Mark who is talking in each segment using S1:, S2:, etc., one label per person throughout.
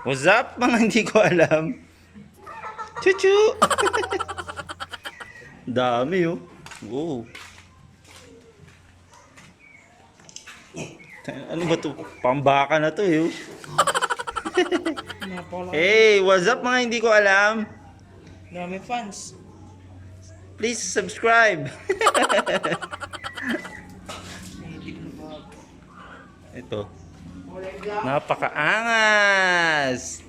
S1: What's up, mga hindi ko alam? Chuchu! Dami oh. Wow. Ano ba to? Pambaka na to eh. Oh. Hey, what's up mga hindi ko alam?
S2: Dami fans.
S1: Please subscribe. Ito. Napakaangas.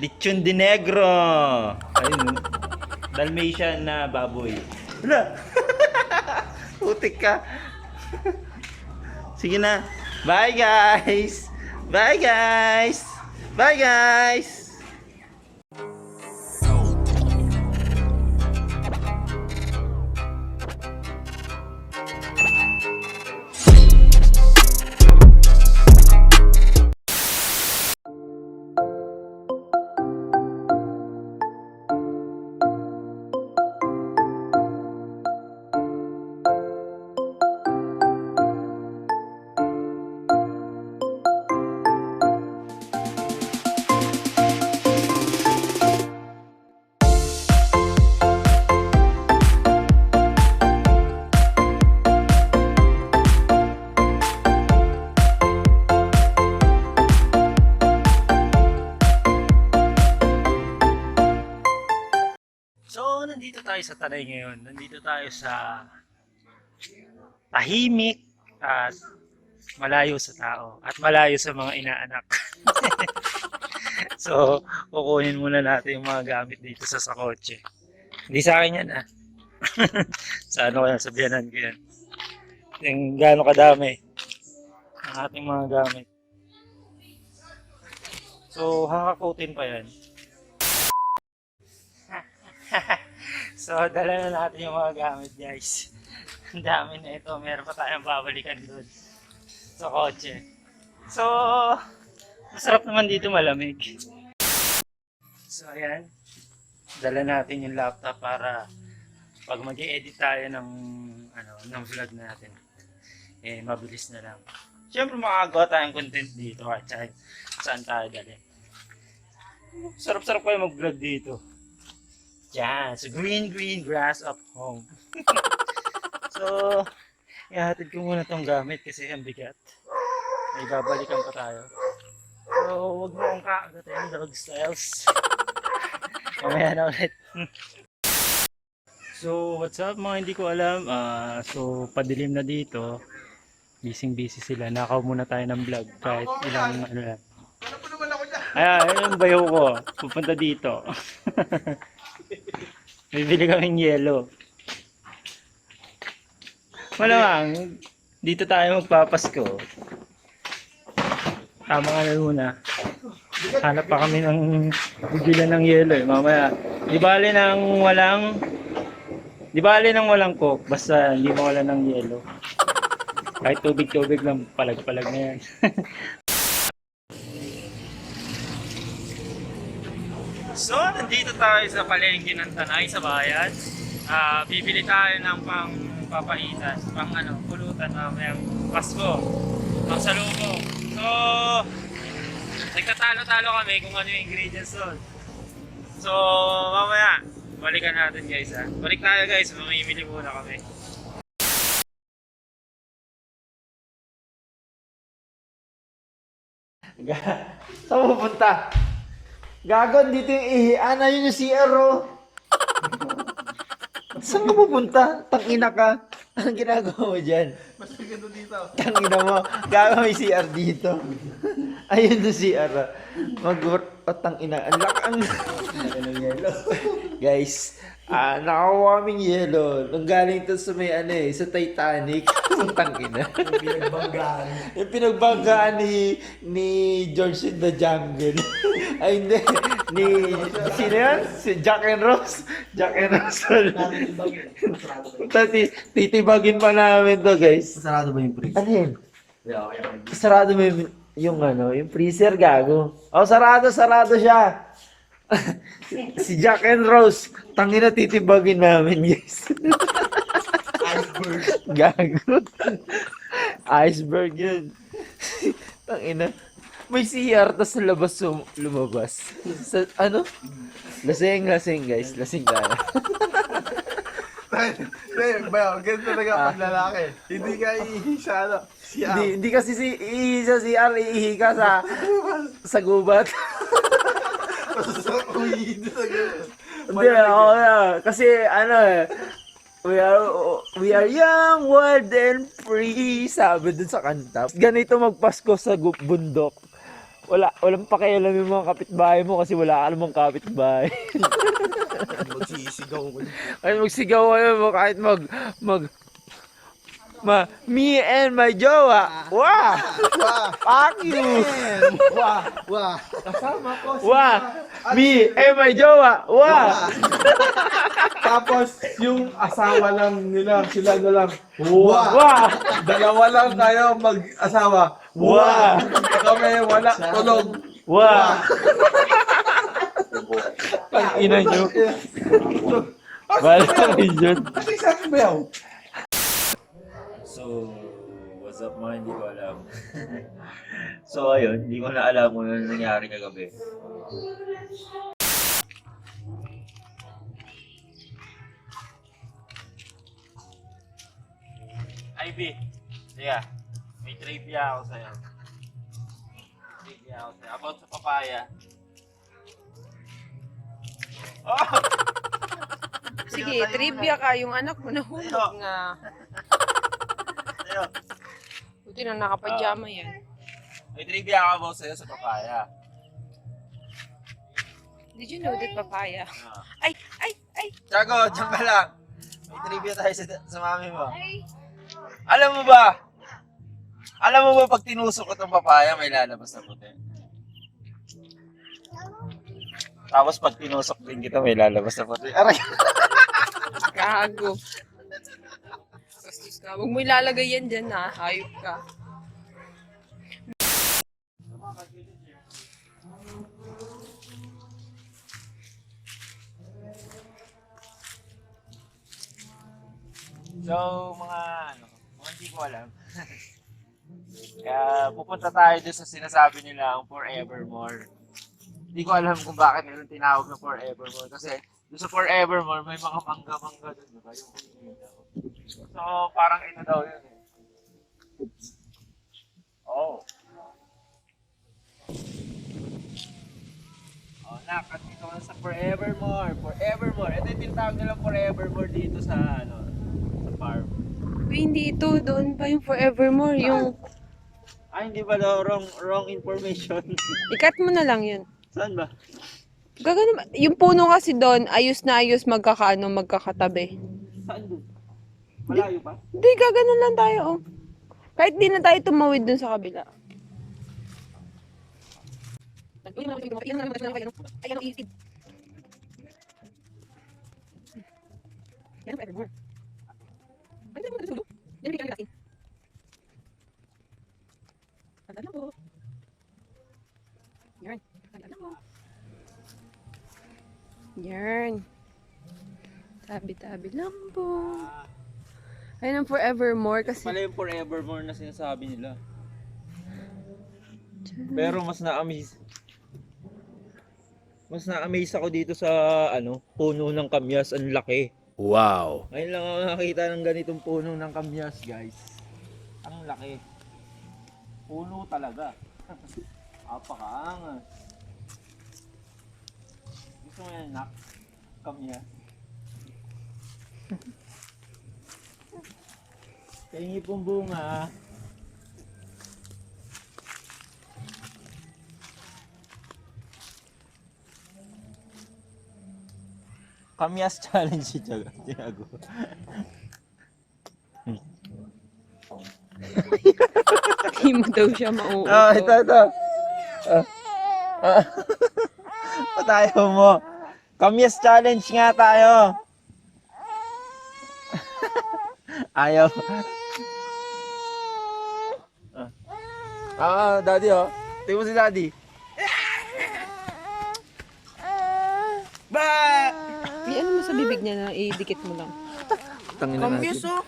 S1: Lechon de negro. Ayun oh. Dalmatian na baboy. Wala. Putik ka. Sige na. Bye guys. Bye guys. Bye guys. So, nandito tayo sa Tanay ngayon. Nandito tayo sa tahimik at malayo sa tao at malayo sa mga inaanak. So, kukunin muna natin yung mga gamit dito sa kotse. Hindi sa akin yan ah. Sa ano kaya, sa biyanan ko yan. Yung gaano kadami ang ating mga gamit. So, hakakutin pa yan. So, dala na natin yung mga gamit guys. Ang dami na ito. Meron pa tayong babalikan doon sa kotse. So, masarap naman dito, malamig. So, ayan. Dala natin yung laptop para pag mag-i-edit tayo ng vlog natin, eh, mabilis na lang. Siyempre, makakagawa tayong content dito at saan tayo dali. Sarap-sarap kayo mag-vlog dito. Yan, so green grass of home. So, ihatid ko muna tong gamit kasi ang bigat. May babalikan pa tayo. So, huwag mo akong kakagatin, dog styles. Mamaya na ulit. So, what's up mga hindi ko alam. So, padilim na dito. Busy sila. Nakaw muna tayo ng vlog kahit ilang ano lang. Ayan, yung bayo ko. Pupunta dito. Bibili kaming yelo. Malamang, dito tayo magpapasko. Tama nga na muna. Hanap pa kami ng bibilan ng yelo eh. Mamaya, di bali nang walang coke, basta hindi mawala ng yelo. Kahit tubig lang, palag-palag na yan. So, nandito tayo sa palengke ng Tanay sa bayan. Bibili tayo ng papaitan, pulutan mamayang Pasko, pang salubong. So, nagtatalo-talo kami kung ano yung ingredients doon. So, mamaya, balikan natin guys ha. Balik tayo guys, mamimili muna kami. Saan pupunta? Gagon, dito yung ihian. Ayun yung CR, oh. Saan ka pupunta? Tangina ka. Anong ginagawa mo dyan?
S2: Mas maganda dito.
S1: Tangina mo. Gago may CR dito. Ayun yung CR, ah. Tangina. Ang Guys, nakakuha kaming yelo. Nung galing to sa may sa Titanic. Tangina. Yung pinagbanggaan ni George in the Jungle. Ay hindi. Sino yan? Si Jack and Rose. Jack and Rose. Titibagin pa namin to guys.
S2: Sarado ba yung freezer?
S1: Ano yun? Sarado mo yung freezer gago. Oh, sarado siya. Si Jack and Rose. Tangina titibagin namin guys.
S2: Iceberg.
S1: Gago. Iceberg yun. Tangina.
S3: may CR, tapos sa labas lumabas. Sa, ano? Lasing guys. Lasing tayo.
S2: Hindi, bayaw, ganito talaga pag lalaki. Hindi ka iihi sa ano. Siya.
S3: Hindi kasi iihi sa CR, iihi ka sa gubat.
S2: Uy, hindi sa ganun.
S3: Hindi, ako na. Kasi ano we are young, wild and free, sabi dun sa kanta. Ganito magpasko sa bundok. Walang pakialam yung mga kapitbahay mo kasi wala ka namang kapitbahay.
S2: Magsisigaw ko.
S3: Kahit magsigaw kayo mo, kahit me and my jowa. Wah!
S2: Wah!
S3: Fuck you!
S2: Wah! Wah! Kasama ko si...
S3: Wah! Me and my jowa. Wah!
S2: Tapos, yung asawa lang nila, sila na lang. Wah!
S3: Wah!
S2: Dalawa lang kayo mag-asawa.
S3: Wah!
S2: Kami wala tulog.
S3: Wah! Pag ina nyo. Wala yun.
S2: Ano yung sabi ba yaw?
S3: So, what's up mga hindi ko alam. So, ayun, hindi ko na alam kung ano nangyari kagabi. Ivy, yeah, may trivia ako sa'yo. About sa papaya. Oh!
S4: Sige, trivia ka. Yung anak mo nahulog nga.
S3: Sa'yo.
S4: Buti na nakapajama yan.
S3: May trivia ako about sa'yo sa papaya.
S4: Did you know that papaya?
S3: Ah.
S4: Ay!
S3: Tiago, dyan ka lang. May trivia tayo sa mami mo. Alam mo ba pag tinusok ko itong papaya, may lalabas na puti? Tapos pag tinusok din kita, may lalabas na puti. Aray!
S4: Gago. Bastos ka. Huwag mo ilalagay yan dyan ha. Hayop ka.
S1: So, mga hindi ko alam. Kaya pupunta tayo doon sa sinasabi nila ang forevermore. Hindi ko alam kung bakit nila tinawag na forevermore. Kasi doon sa forevermore, may mga mangga-mangga doon. Diba? Yung kumikita ko. So, parang ito daw yun eh. Oh. Oh, nakat dito ka sa forevermore. Forevermore. Ito yung tinatawag nilang forevermore dito sa, sa farm.
S4: Uy, hindi ito. Doon pa yung forevermore. Yung...
S1: Ay, hindi ba daw wrong information?
S4: Ikat mo na lang yun.
S1: Saan ba?
S4: Gagano, yung puno kasi doon, ayos na ayos magkakatabi.
S1: Saan doon? Malayo pa?
S4: Hindi, gagano lang tayo, oh. Kahit di na tayo tumawid doon sa kabila. Yan. Tabi-tabi lang po. Ayun ang forevermore kasi...
S1: Pala yung forevermore na sinasabi nila. Pero mas na-amaze ako dito sa puno ng kamyas. Ang laki.
S3: Wow.
S1: Ngayon lang ako nakakita ng ganitong puno ng kamyas, guys. Ang laki. Puno talaga. Apakaangas. Gusto mo yan, nak? Kamyas. Kaingi pong bunga. Kamyas challenge si Tiago.
S4: Hindi mo daw siya mauuto.
S1: Ito. Patayo mo. Kamyas challenge nga tayo. Ayaw. Daddy oh. Tingnan mo si Daddy. Ba!
S4: Ano mo sa bibig niya na idikit mo lang?
S3: Tangin na natin.
S2: oh.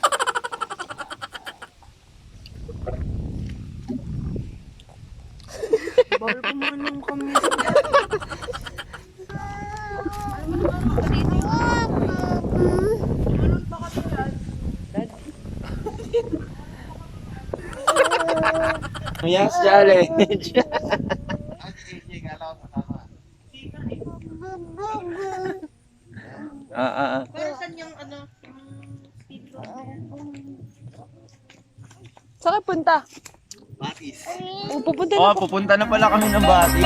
S3: Yes, challenge. Ah.
S4: Saan kayo punta?
S5: Batis.
S4: Pupunta na
S3: Oh, pupunta na pala kami ng Bati.